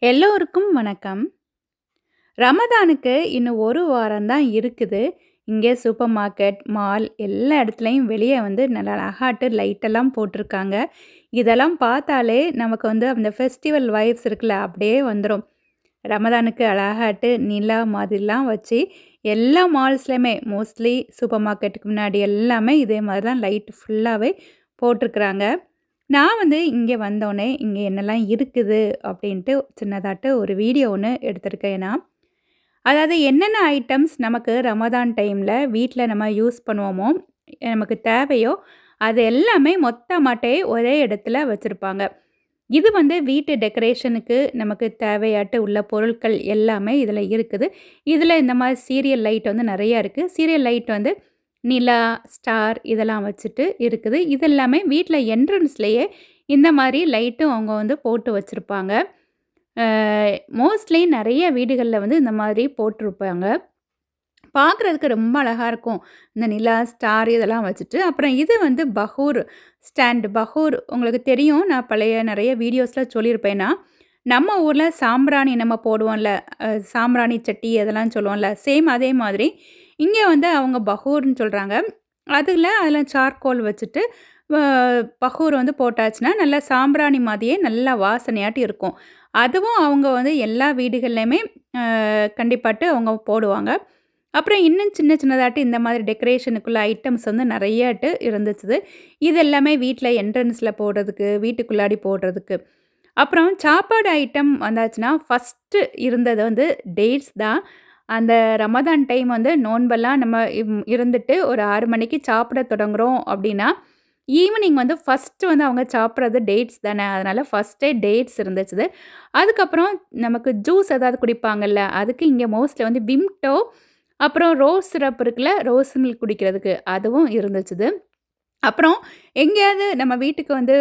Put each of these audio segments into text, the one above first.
எல்லோருக்கும் வணக்கம். ரமதானுக்கு இன்னும் 1 வாரம் தான் இருக்குது. இங்கே சூப்பர் மார்க்கெட், மால் எல்லா இடத்துலயும் வெளிய வந்து நல்லா அழகாட்டு லைட்டெல்லாம் போட்டிருக்காங்க. இதெல்லாம் பார்த்தாலே நமக்கு வந்து அந்த ஃபெஸ்டிவல் வைப்ஸ் இருக்குல்ல, அப்படியே வந்துரும். ரமதானுக்கு அழகாட்டு நிலா மாதிரிலாம் வச்சு எல்லா மால்ஸ்லயுமே மோஸ்ட்லி சூப்பர் மார்க்கெட்டுக்கு முன்னாடி எல்லாமே இதே மாதிரி தான் லைட் ஃபுல்லாவே போட்டிருக்கிறாங்க. நான் வந்து இங்கே வந்தோனே, இங்கே என்னலாம் இருக்குது அப்படின்ட்டு சின்னதாட்டு ஒரு வீடியோ ஒண்ணு எடுத்திருக்கேன் நான். அதாவது என்னென்ன ஐட்டம்ஸ் நமக்கு ரமதான் டைம்ல வீட்ல நம்ம யூஸ் பண்ணுவோமோ, நமக்கு தேவையோ, அது எல்லாமே மொத்தமாட்டே ஒரே இடத்துல வச்சிருப்பாங்க. இது வந்து வீட்டு டெக்கரேஷனுக்கு நமக்கு தேவையாட்டு உள்ள பொருட்கள் எல்லாமே இதில இருக்குது. இதில இந்த மாரி சீரியல் லைட் வந்து நெறைய இருக்கு. சீரியல் லைட் வந்து நிலா, ஸ்டார் இதெல்லாம் வச்சுட்டு இருக்குது. இது எல்லாமே வீட்ல என்ட்ரன்ஸ்லயே இந்த மாரி லைட்டும் அவங்க வந்து போட்டு வச்சிருப்பாங்க. அ மோஸ்ட்லி நெறைய வீடுகள்ல வந்து இந்த மாதிரி போட்டிருப்பாங்க. பார்க்குறதுக்கு ரொம்ப அழகா இருக்கும். இந்த நிலா, ஸ்டார் இதெல்லாம் வச்சுட்டு, அப்புறம் இது வந்து பஹூர் ஸ்டாண்ட். பஹூர் உங்களுக்கு தெரியும். நான் பழைய நெறைய வீடியோஸ்ல சொல்லியிருப்பேன் நான். நம்ம ஊர்ல சாம்பிராணி நம்ம போடுவோம்ல, சாம்பிராணி சட்டி அதெல்லாம் சொல்லுவோம்ல, சேம் அதே மாதிரி இங்க வந்து அவங்க பஹூர்ன்னு சொல்றாங்க. அதில சார்கோல் வச்சுட்டு, வ பஹூர் வந்து போட்டாச்சுன்னா, நல்லா சாம்பிராணி மாதிரியே நல்லா வாசனையாட்டு இருக்கும். அதுவும் அவங்க வந்து எல்லா வீடுகள்லயுமே கண்டிப்பாட்டு அவங்க போடுவாங்க. அப்புறம் இன்னும் சின்ன சின்னதாட்டு இந்த மாதிரி டெக்கரேஷனுக்குள்ள ஐட்டம்ஸ் வந்து நெறையாட்டு இருந்துச்சு. இது எல்லாமே வீட்ல என்ட்ரன்ஸ்ல போடுறதுக்கு, வீட்டுக்குள்ளாடி போடுறதுக்கு. அப்புறம் சாப்பாடு ஐட்டம் வந்தாச்சுன்னா, ஃபர்ஸ்ட்டு இருந்தது வந்து டேட்ஸ் தான். அந்த ரமதான் டைம் வந்து நோன்பெல்லாம் நம்ம இருந்துட்டு ஒரு 6 மணிக்கு சாப்பிட தொடங்குறோம் அப்டின்னா, ஈவினிங் வந்து ஃபர்ஸ்ட்டு வந்து அவங்க சாப்பிடுறது டேட்ஸ் தானே. அதனால ஃபர்ஸ்ட்டே டேட்ஸ் இருந்துச்சு. அதுக்கப்புறம் நமக்கு ஜூஸ் ஏதாவது குடிப்பாங்கல்ல, அதுக்கு இங்க மோஸ்ட்லி வந்து விம்டோ, அப்புறம் ரோஸ் சிரப் இருக்குல்ல, ரோஸ் மில்க் குடிக்கிறதுக்கு அதுவும் இருந்துச்சுது. அப்புறம் எங்கேயாவது நம்ம வீட்டுக்கு வந்து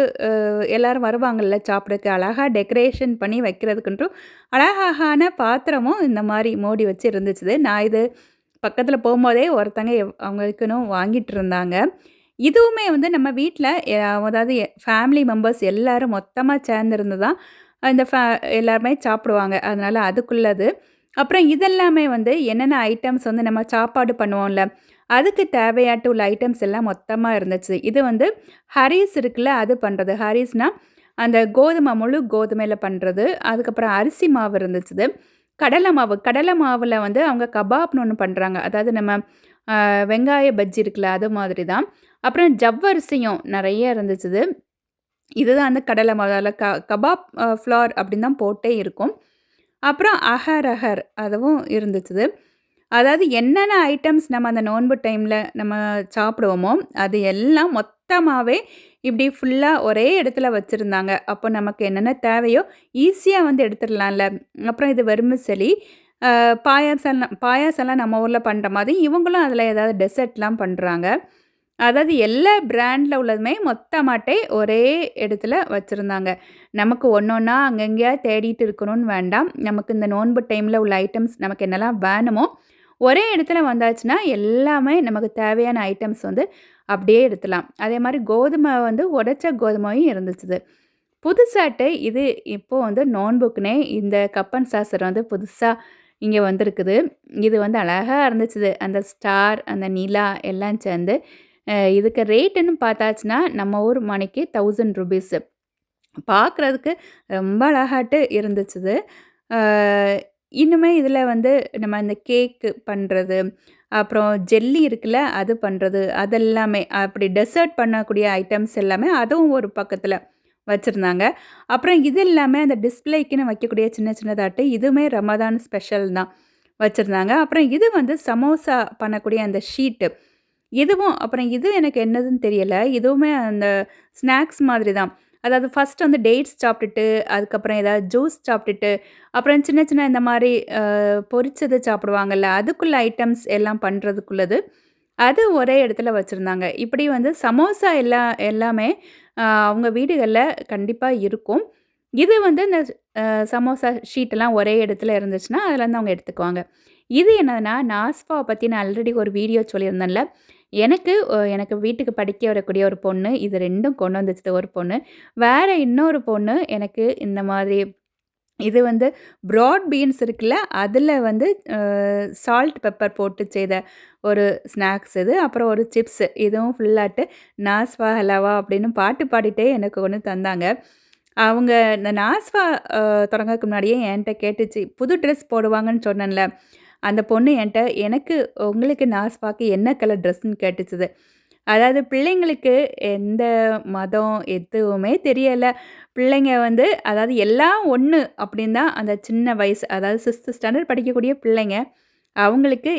எல்லாரும் வருவாங்கல்ல சாப்பிடக்கு, அழகா டெக்கரேஷன் பண்ணி வைக்கிறதுக்குன்ட்டும் அழகழகான பாத்திரமும் இந்த மாரி மூடி வச்சு இருந்துச்சுது. நான் இது பக்கத்தில போம்போதே ஒருத்தங்க அவங்களுக்குன்னு வாங்கிட்டு இருந்தாங்க. இதுவுமே வந்து நம்ம வீட்ல அதாவது ஃபேமிலி மெம்பர்ஸ் எல்லாரும் மொத்தமா சேர்ந்திருந்து தான் இந்த எல்லாருமே சாப்பிடுவாங்க. அதனால அதுக்குள்ளது. அப்புறம் இதெல்லாமே வந்து என்னென்ன ஐட்டம்ஸ் வந்து நம்ம சாப்பாடு பண்ணுவோம்ல, அதுக்கு தேவையாட்டு உள்ள ஐட்டம்ஸ் எல்லாம் மொத்தமா இருந்துச்சு. இது வந்து ஹரீஸ் இருக்குல்ல, அது பண்றது. ஹரீஸ்னா அந்த கோதுமை முழு கோதுமையில பண்றது. அதுக்கப்புறம் அரிசி மாவு இருந்துச்சுது. கடலை மாவு. கடலை மாவுல வந்து அவங்க கபாப்னு ஒண்ணு பண்றாங்க. அதாவது நம்ம வெங்காய பஜ்ஜி இருக்குல்ல, அது மாதிரி தான். அப்புறம் ஜவ்வரிசியும் நெறைய இருந்துச்சுது. இதுதான் அந்த கடலை மாவு. அதில கபாப் ஃப்ளார் அப்படின்னு தான் போட்டே இருக்கும். அப்புறம் அஹர் அஹர் அதுவும் இருந்துச்சுது. அதாவது என்னென்ன ஐட்டம்ஸ் நம்ம அந்த நோன்பு டைம்ல நம்ம சாப்பிடுவோமோ, அது எல்லாம் மொத்தமாவே இப்படி ஃபுல்லா ஒரே இடத்துல வச்சிருந்தாங்க. அப்போ நமக்கு என்னென்ன தேவையோ ஈஸியா வந்து எடுத்துடலாம்ல. அப்புறம் இது வெர்மிசெலி, பாயாசம்லாம் நம்ம ஊர்ல பண்ற மாதிரி, இவங்களும் அதில ஏதாவது டெசர்ட்லாம் பண்றாங்க. அதாவது எல்லா பிராண்ட்ல உள்ளதுமே மொத்தமாட்டே ஒரே இடத்துல வச்சிருந்தாங்க. நமக்கு ஒண்ணொண்ணா அங்கங்கேயா தேடிட்டு இருக்கணும்னு வேண்டாம். நமக்கு இந்த நோன்பு டைம்ல உள்ள ஐட்டம்ஸ் நமக்கு என்னலாம் வேணுமோ, ஒரே இடத்துல வந்தாச்சுன்னா, எல்லாமே நமக்கு தேவையான ஐட்டம்ஸ் வந்து அப்படியே எடுத்துலாம். அதே மாரி கோதுமை வந்து உடைச்ச கோதுமையும் இருந்துச்சுது. புதுசாட்டு இது இப்போ வந்து நோன்புக்குன்னே இந்த கப்பன் சாசர் வந்து புதுசா இங்க வந்திருக்குது. இது வந்து அழகா இருந்துச்சுது. அந்த ஸ்டார், அந்த நிலா எல்லாம் சேர்ந்து. இதுக்கு ரேட்டுன்னு பார்த்தாச்சுன்னா, நம்ம ஊர் மணிக்கு ₹1000 பார்க்குறதுக்கு ரொம்ப அழகாட்டு இருந்துச்சுது. அ இன்னுமே இதில வந்து நம்ம இந்த கேக்கு பண்றது, அப்புறம் ஜெல்லி இருக்குல்ல, அது பண்றது, அதெல்லாமே அப்படி டெசர்ட் பண்ணக்கூடிய ஐட்டம்ஸ் எல்லாமே அதுவும் ஒரு பக்கத்தில வச்சிருந்தாங்க. அப்புறம் இது எல்லாமே அந்த டிஸ்ப்ளேக்குன்னு வைக்கக்கூடிய சின்ன சின்னதாட்டு இதுவுமே ரமதான் ஸ்பெஷல் தான் வச்சிருந்தாங்க. அப்புறம் இது வந்து சமோசா பண்ணக்கூடிய அந்த ஷீட்டு. இதுவும் அப்புறம் இது எனக்கு என்னதுன்னு தெரியல. இதுவுமே அந்த ஸ்நாக்ஸ் மாதிரி தான். அதாவது ஃபர்ஸ்ட் வந்து டேட்ஸ் சாப்பிட்டுட்டு, அதுக்கப்புறம் ஏதாவது ஜூஸ் சாப்பிட்டுட்டு, அப்புறம் சின்ன சின்ன இந்த மாரி பொரிச்சது சாப்பிடுவாங்கல்ல, அதுக்குள்ள ஐட்டம்ஸ் எல்லாம் பண்றதுக்குள்ளது. அது ஒரே இடத்துல வச்சிருந்தாங்க. இப்படி வந்து சமோசா எல்லாமே அவங்க வீடுகள்ல கண்டிப்பா இருக்கும். இது வந்து இந்த சமோசா ஷீட்டெல்லாம் ஒரே இடத்துல இருந்துச்சுன்னா, அதுலேருந்து அவங்க எடுத்துக்குவாங்க. இது என்னதுன்னா, நாஸ்பாவ பத்தி நான் ஆல்ரெடி ஒரு வீடியோ சொல்லியிருந்தேன்ல. எனக்கு வீட்டுக்கு படிக்க வரக்கூடிய ஒரு பொண்ணு, இது 2ம் கொண்டு வந்துச்சு ஒரு பொண்ணு. வேற இன்னொரு பொண்ணு எனக்கு இந்த மாதிரி இது வந்து ப்ராட் பீன்ஸ் இருக்குல்ல, அதில வந்து சால்ட், பெப்பர் போட்டு செய்த ஒரு ஸ்நாக்ஸ் இது. அப்புறம் ஒரு சிப்ஸ். இதுவும் ஃபுல்லாட்டு நாஸ்வா ஹலாவா அப்படின்னு பாட்டு பாடிட்டே எனக்கு கொண்டு தந்தாங்க. அவங்க இந்த நாஸ்வா தொடங்கறதுக்கு முன்னாடியே என்ட்ட கேட்டுச்சு. புது ட்ரெஸ் போடுவாங்கன்னு சொன்னேன்ல, அந்த பொண்ணு என்ட்ட எனக்கு உங்களுக்கு நாஸ்வாக்கு என்ன கலர் ட்ரெஸ்ன்னு கேட்டுச்சுது. அதாவது பிள்ளைங்களுக்கு எந்த மதம் எதுவுமே தெரியல. பிள்ளைங்க வந்து அதாவது எல்லாம் ஒண்ணு அப்படின்னு தான் அந்த சின்ன வயசு அதாவது 6த் ஸ்டாண்டர்ட் படிக்கக்கூடிய பிள்ளைங்க. அவங்களுக்கு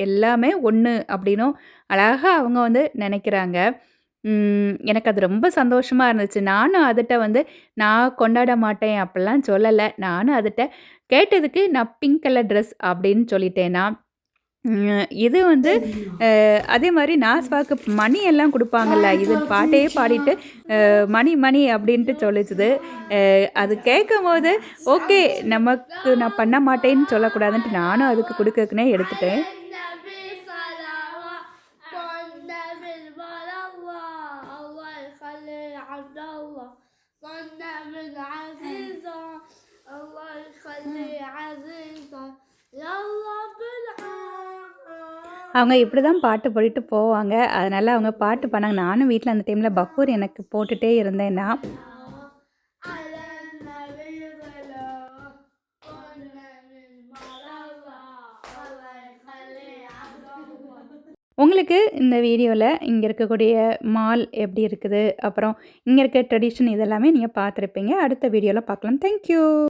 எல்லாமே ஒண்ணு அப்படின்னும் அழகா அவங்க வந்து நெனைக்கிறாங்க. எனக்கு அது ரொம்ப சந்தோஷமா இருந்துச்சு. நானும் அதுட்ட வந்து நான் கொண்டாட மாட்டேன் அப்படிலாம் சொல்லல. நானும் அதுட்ட கேட்டதுக்கு நான் பிங்க் கலர் ட்ரெஸ் அப்படின்னு சொல்லிட்டேன் நான். இது வந்து அதே மாரி நாஸ்வாக்கு மணி எல்லாம் குடுப்பாங்கல்ல. இது பாட்டே பாடிட்டு மணி மணி அப்படின்ட்டு சொல்லுச்சுது. அது கேட்கும்போது ஓகே நமக்கு நான் பண்ண மாட்டேன்னு சொல்லக்கூடாதுன்ட்டு நானும் அதுக்கு குடுக்கக்குன்னே எடுத்துட்டேன். النبي صلوات والنبي الله الله يخلي عبد الله والنبي العزيزة الله يخلي عزيزة يلا அவங்க இப்படி தான் பாட்டு பாடிட்டு போவாங்க. அதனால அவங்க பாட்டு பாடுனாங்க. நானும் வீட்ல அந்த டைம்ல பக்கூர் எனக்கு போட்டுட்டே இருந்தேன் நான். على النبي صلوات والنبي الله يخلي عبد الله உங்களுக்கு இந்த வீடியோல இங்க இருக்கக்கூடிய மால் எப்படி இருக்குது, அப்புறம் இங்க இருக்க ட்ரெடிஷன் இதெல்லாமே நீங்க பார்த்துருப்பீங்க. அடுத்த வீடியோல பார்க்கலாம். Thank you.